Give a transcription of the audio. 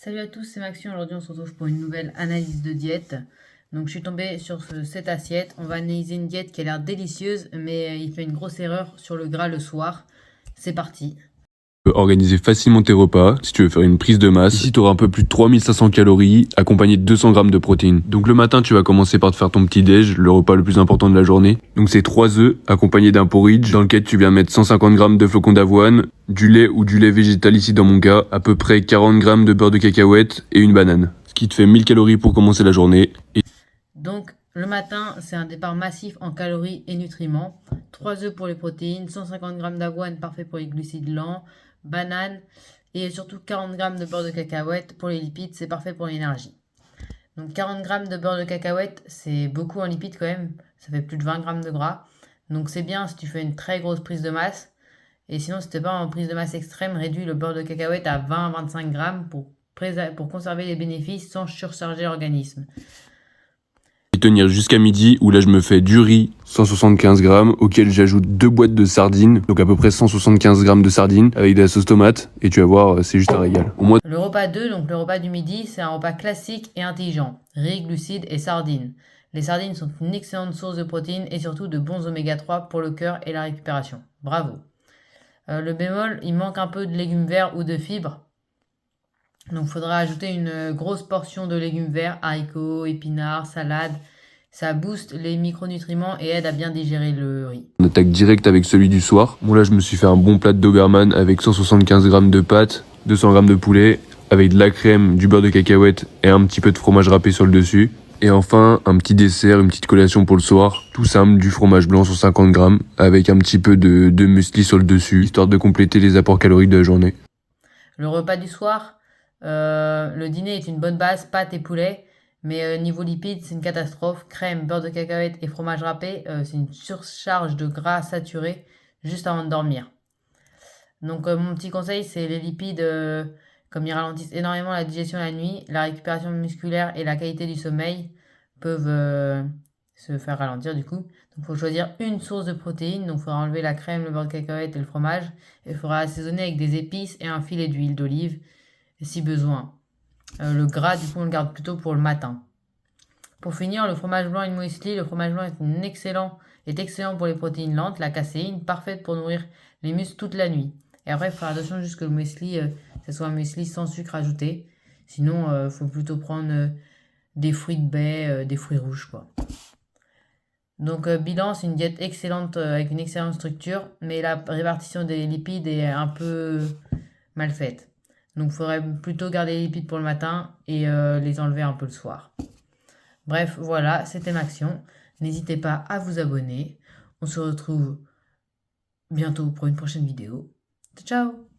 Salut à tous, c'est Maxime. Aujourd'hui, on se retrouve pour une nouvelle analyse de diète. Donc, je suis tombé sur cette assiette. On va analyser une diète qui a l'air délicieuse, mais il fait une grosse erreur sur le gras le soir. C'est parti. Tu peux organiser facilement tes repas si tu veux faire une prise de masse. Ici, tu auras un peu plus de 3500 calories accompagné de 200 grammes de protéines. Donc le matin, tu vas commencer par te faire ton petit déj, le repas le plus important de la journée. Donc c'est 3 œufs accompagnés d'un porridge dans lequel tu viens mettre 150 grammes de flocons d'avoine, du lait ou du lait végétal ici dans mon cas, à peu près 40 grammes de beurre de cacahuète et une banane. Ce qui te fait 1000 calories pour commencer la journée. Donc, le matin, c'est un départ massif en calories et nutriments. 3 œufs pour les protéines, 150 grammes d'avoine, parfait pour les glucides lents, banane et surtout 40 grammes de beurre de cacahuète pour les lipides, c'est parfait pour l'énergie. Donc 40 grammes de beurre de cacahuète, c'est beaucoup en lipides quand même, ça fait plus de 20 grammes de gras. Donc c'est bien si tu fais une très grosse prise de masse. Et sinon, si tu n'es pas en prise de masse extrême, réduis le beurre de cacahuète à 20-25 grammes pour conserver les bénéfices sans surcharger l'organisme. Tenir jusqu'à midi où là je me fais du riz 175 grammes auquel j'ajoute 2 boîtes de sardines, donc à peu près 175 grammes de sardines avec de la sauce tomate et tu vas voir c'est juste un régal. Au moins Le repas 2, donc le repas du midi, c'est un repas classique et intelligent. Riz, glucides et sardines. Les sardines sont une excellente source de protéines et surtout de bons oméga 3 pour le cœur et la récupération. Bravo. Le bémol, il manque un peu de légumes verts ou de fibres. Donc il faudra ajouter une grosse portion de légumes verts, haricots, épinards, salades. Ça booste les micronutriments et aide à bien digérer le riz. on attaque direct avec celui du soir. Bon là je me suis fait un bon plat de Doberman avec 175 grammes de pâtes, 200 grammes de poulet, avec de la crème, du beurre de cacahuète et un petit peu de fromage râpé sur le dessus. Et enfin, un petit dessert, une petite collation pour le soir. Tout simple, du fromage blanc sur 50 grammes, avec un petit peu de muesli sur le dessus, histoire de compléter les apports caloriques de la journée. Le repas du soir, le dîner est une bonne base, pâtes et poulet. Mais niveau lipides, c'est une catastrophe. Crème, beurre de cacahuète et fromage râpé, c'est une surcharge de gras saturé juste avant de dormir. Donc mon petit conseil, c'est les lipides, comme ils ralentissent énormément la digestion la nuit, la récupération musculaire et la qualité du sommeil peuvent se faire ralentir du coup. Donc il faut choisir une source de protéines. Donc il faudra enlever la crème, le beurre de cacahuète et le fromage. Et il faudra assaisonner avec des épices et un filet d'huile d'olive si besoin. Le gras, du coup, on le garde plutôt pour le matin. Pour finir, le fromage blanc et le muesli. Le fromage blanc est excellent pour les protéines lentes, la caséine, parfaite pour nourrir les muscles toute la nuit. Et après, il faut faire attention juste que le muesli, ce soit un muesli sans sucre ajouté. Sinon, il faut plutôt prendre des fruits de baie, des fruits rouges, quoi. Donc, bilan, c'est une diète excellente avec une excellente structure, mais la répartition des lipides est un peu mal faite. Donc, il faudrait plutôt garder les lipides pour le matin et les enlever un peu le soir. Bref, voilà, c'était Maxion. N'hésitez pas à vous abonner. On se retrouve bientôt pour une prochaine vidéo. Ciao!